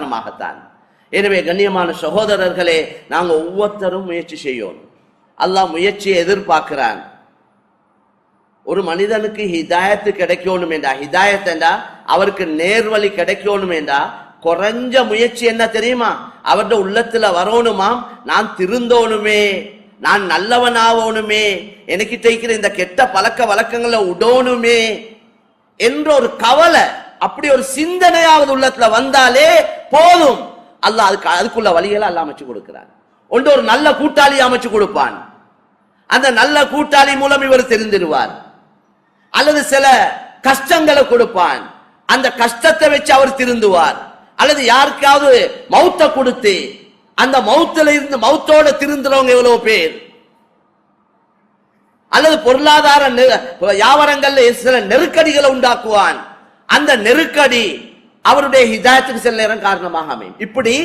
காரணமாகத்தான். எனவே கண்ணியமான சகோதரர்களே, நாங்க ஒவ்வொருத்தரும் முயற்சி செய்யணும். அல்லாஹ் முயற்சியை எதிர்பார்க்கிறான். ஒரு மனிதனுக்கு ஹிதாயத்து கிடைக்கணும் என்றா, ஹிதாயத் என்றா அவருக்கு நேர்வழி கிடைக்கணும் என்றா குறைஞ்ச முயற்சி என்ன தெரியுமா? அவருடைய உள்ளத்துல வரணுமாம், நான் திருந்தோணுமே, நான் நல்லவனாகணுமே, எனக்கிட்ட இருக்கிற இந்த கெட்ட பழக்க வழக்கங்களை உடோணுமே என்ற ஒரு கவலை, அப்படி ஒரு சிந்தனையாவது உள்ளத்துல வந்தாலே போதும். அல்லாஹ் அதுக்குள்ள வழிகளை அல்லாஹ் அமைச்சு கொடுக்கிறான். ஒன்று ஒரு நல்ல கூட்டாளி அமைச்சு கொடுப்பான். அந்த நல்ல கூட்டாளி மூலம் இவர் தெரிந்திருவார். அல்லது சில கஷ்டங்களை கொடுப்பான், அந்த கஷ்டத்தை வச்சு அவர் திருந்துவார். அல்லது யாருக்காவது மௌத்த கொடுத்து அந்த மௌத்துல இருந்து மௌத்தோட திருந்துறவங்க எவ்வளவு பேர். அல்லது பொருளாதார வியாபாரங்கள்ல சில நெருக்கடிகளை உண்டாக்குவான். அந்த நெருக்கடி அவருடைய ஹிதாயத்துக்கு சில நேரம் காரணமாக அமையும். இப்படி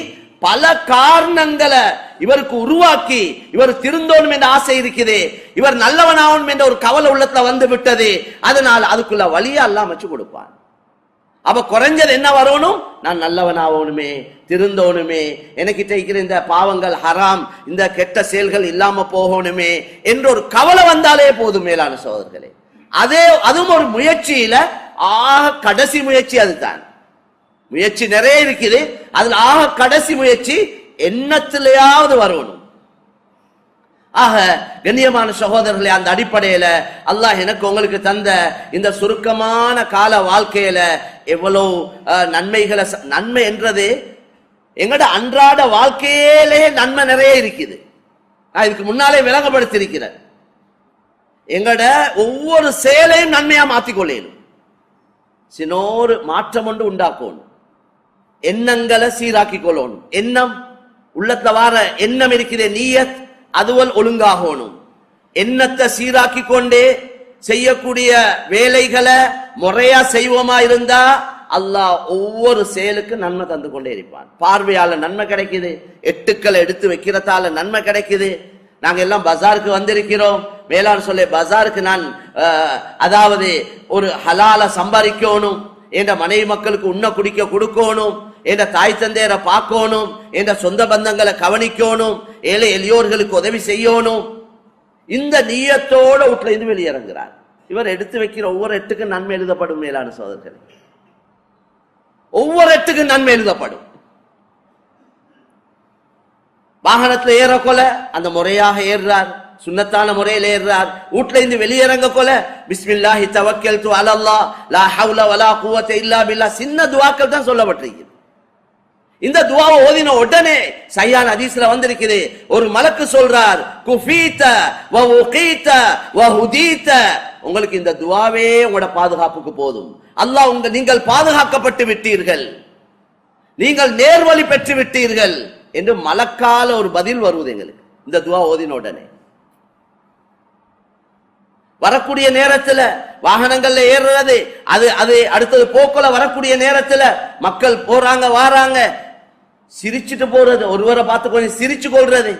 பல காரணங்களை இவருக்கு உருவாக்கி இவர் திருந்தோணும் என்ற ஆசை இருக்குது, இவர் நல்லவனாகணும் என்ற ஒரு கவலை உள்ளத்துல வந்து விட்டது. அதனால் அதுக்குள்ள வழியை அல்லாஹ் அமைச்சு கொடுப்பான். அப்ப குறைஞ்சது என்ன வரணும்? நான் நல்லவனாகணுமே, திருந்தோணுமே, எனக்கிட்ட இருக்கிற இந்த பாவங்கள் ஹராம், இந்த கெட்ட செயல்கள் இல்லாம போகணுமே என்ற ஒரு கவலை வந்தாலே போதும். மேலான சகோதரர்களே, அதுவும் ஒரு முயற்சியில ஆக கடைசி முயற்சி அதுதான். முயற்சி நிறைய இருக்குது, அதுல ஆக கடைசி முயற்சி எண்ணத்திலேயாவது வரணும். ஆக கண்ணியமான சகோதரர்களே, அந்த அடிப்படையில அல்லாஹ் எனக்கு உங்களுக்கு தந்த இந்த சுருக்கமான கால வாழ்க்கையில எவ்வளவு நன்மைகளை, நன்மை என்றது எங்கட அன்றாட வாழ்க்கையிலே நன்மை நிறைய இருக்குது. நான் இதுக்கு முன்னாலே விளங்கப்படுத்தி இருக்கிறேன். எங்கட ஒவ்வொரு செயலையும் நன்மையா மாத்திக்கொள்ளணும். சின்னோரு மாற்றம் ஒன்று உண்டாக்கணும். எண்ணங்களை சீராக்கி கொள்ளணும். எண்ணம் உள்ளத்துல வார எண்ணம் இருக்கிற நீயத் அதுவல் ஒழுங்காகணும். எண்ணத்தை சீராக்கி கொண்டே செய்யக்கூடிய வேலைகளை முறையா செய்வோமா இருந்தா அல்லாஹ் ஒவ்வொரு செயலுக்கு நன்மை தந்து கொண்டே இருப்பான். பார்வையால நன்மை கிடைக்குது, எட்டுக்களை எடுத்து வைக்கிறதால நன்மை கிடைக்குது. நாங்க எல்லாம் பஜாருக்கு வந்திருக்கிறோம். மேலான் சொல்ல பஜாருக்கு நான் அதாவது ஒரு ஹலால சம்பாதிக்கணும், என்ற மனைவி மக்களுக்கு உண்ண குடிக்க கொடுக்கணும், என்ற தாய் தந்தையரை பார்க்கணும், என்ற சொந்த பந்தங்களை கவனிக்கணும், ஏழை எளியோர்களுக்கு உதவி செய்யணும். இந்த நீயத்தோட வீட்டுல இருந்து வெளியிறங்குறார். இவர் எடுத்து வைக்கிற ஒவ்வொரு எட்டுக்கும் நன்மை எழுதப்படும். மேலான சோதர்களே, ஒவ்வொரு எட்டுக்கும் நன்மை எழுதப்படும். வாகனத்துல ஏறக்கொல அந்த முறையாக ஏறுறார், சுன்னத்தான முறையில் ஏறுறார். வீட்டுல இருந்து வெளியிறங்க கொல பிஸ்மில்லாஹி தவக்கல்து அலல்லாஹ் லா ஹவ்ல வலா குவத்த இல்லா பில்லாஹ், சின்ன துஆக்கள் தான் சொல்லப்பட்டிருக்கு. இந்த துஆவை ஓதின உடனே சஹீஹான ஹதீஸ்ல வந்திருக்குது, ஒரு மலக்கு சொல்றார், குஃபீத வ உகீத வ ஹுதீத, உங்களுக்கு இந்த துஆவே உங்களோட பாதுகாப்புக்கு போதும். அல்லாஹ் நீங்கள் பாதுகாக்கப்பட்டு விட்டீர்கள், நீங்கள் நேர்வழி பெற்று விட்டீர்கள் என்று மலக்கால ஒரு பதில் வருவது எங்களுக்கு இந்த துஆ ஓதின உடனே. வரக்கூடிய நேரத்துல வாகனங்கள்ல ஏறுறது, அது அது அடுத்தது போக்குல வரக்கூடிய நேரத்துல மக்கள் போறாங்க வாராங்க, சிரிச்சுட்டு போறது, ஒருவரை பார்த்து கொஞ்சம் சிரிச்சு கொள்றது,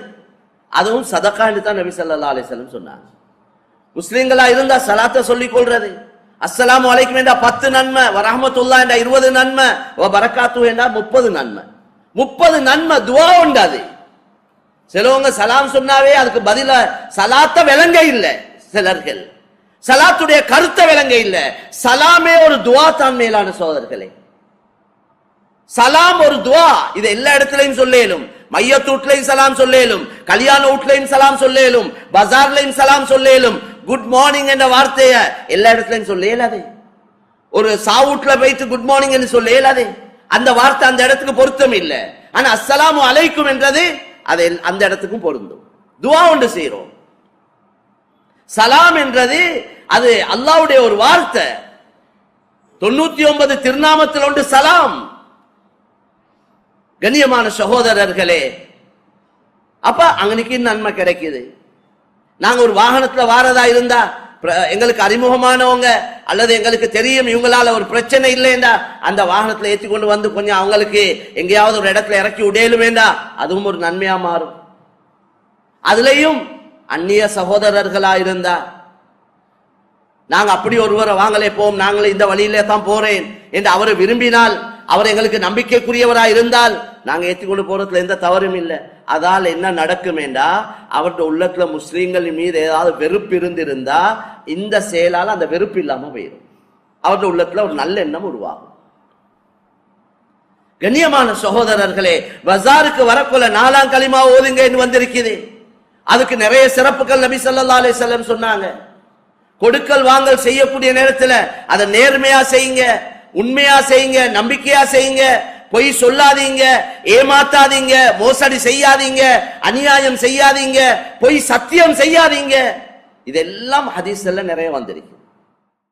அதுவும் சதகான்னு தான் நபி ஸல்லல்லாஹு அலைஹி வஸல்லம் சொன்னாங்க. முஸ்லிம்களா இருந்தா சலாத்தை சொல்லிக் கொள்றது, அஸ்ஸலாமு அலைக்கும் என்றா 10 நன்மை, வ ரஹ்மத்துல்லாஹ் என்றா 20 நன்மை, வ பரக்காத்துஹு என்றா 30 நன்மை. 30 நன்மை துஆ உண்டாது. சிலவங்க சலாம் சொன்னாவே அதுக்கு பதில சலாத்த விளங்க இல்லை, சிலர்கள் சலாத்துடைய கருத்தை விளங்க இல்ல. சலாமே ஒரு துஆ தான் மேலான சோதர்களே. சலாம் ஒரு துஆ. இது எல்லா இடத்துலயும் சொல்லேலும், மையத்து வீட்லயும் சலாம் சொல்லேலும், கல்யாண வீட்லயும் சலாம் சொல்லேலும், பஜார்லயும் சலாம் சொல்லேலும். குட் மார்னிங் என்ற வார்த்தைய எல்லா இடத்துலயும் சொல்ல இயலாது. ஒரு சாவுட்ல போயிட்டு குட் மார்னிங் என்று சொல்ல இயலாது. அந்த வார்த்தை அந்த இடத்துக்கு பொருத்தம் இல்லை. ஆனா அஸ்ஸலாமு அலைக்கும் என்றது அது அந்த இடத்துக்கும் பொருந்தும். துஆ ஒன்று செய்யறோம். சலாம் என்றது அது அல்லாஹ்வுடைய ஒரு வார்த்தை. 99 திருநாமத்தில் ஒன்று சலாம். கண்ணியமான சகோதரர்களே, அப்ப அங்கனைக்கு நன்மை கிடைக்குது. நாங்க ஒரு வாகனத்துல வாரதா இருந்தா எங்களுக்கு அறிமுகமானவங்க அல்லது எங்களுக்கு தெரியும் இவங்களால ஒரு பிரச்சனை இல்லைண்டா அந்த வாகனத்துல ஏற்றி கொண்டு வந்து கொஞ்சம் அவங்களுக்கு எங்கேயாவது ஒரு இடத்துல இறக்கி விடேலும் வேண்டா, அதுவும் ஒரு நன்மையா மாறும். அதுலயும் அந்நிய சகோதரர்களா இருந்தா நாங்க அப்படி ஒருவரை வாங்கலே போம், நாங்களே இந்த வழியிலே தான் போறேன் என்று அவரை விரும்பினால் அவர் எங்களுக்கு நம்பிக்கைக்குரியவரா இருந்தால் நாங்க ஏற்றுக்கொண்டு போறதுல எந்த தவறும் இல்லை. அதால் என்ன நடக்கும் என்றா அவருடைய உள்ளத்துல முஸ்லீம்கள் மீது ஏதாவது வெறுப்பு இருந்திருந்தா இந்த செயலால் அந்த வெறுப்பு இல்லாம போயிடும். அவருடைய உள்ளத்துல ஒரு நல்ல எண்ணம் உருவாகும். கண்ணியமான சகோதரர்களே, பஜாருக்கு வரக்குள்ள 4ஆம் கலிமா ஓதுங்க என்று வந்திருக்குது. அதுக்கு நிறைய சிறப்புகள் நபி ஸல்லல்லாஹு அலைஹி வஸல்லம் சொன்னாங்க. கொடுக்கல் வாங்கல் செய்யக்கூடிய நேரத்தில் அதை நேர்மையா செய்யுங்க, உண்மையா செய்யுங்க, நம்பிக்கையா செய்யுங்க, பொய் சொல்லாதீங்க, ஏமாத்தாதீங்க, மோசடி செய்யாதீங்க, அநியாயம் செய்யாதீங்க, பொய் சத்தியம் செய்யாதீங்க. இதெல்லாம் ஹதீஸ்ல நிறைய வந்திருக்கு.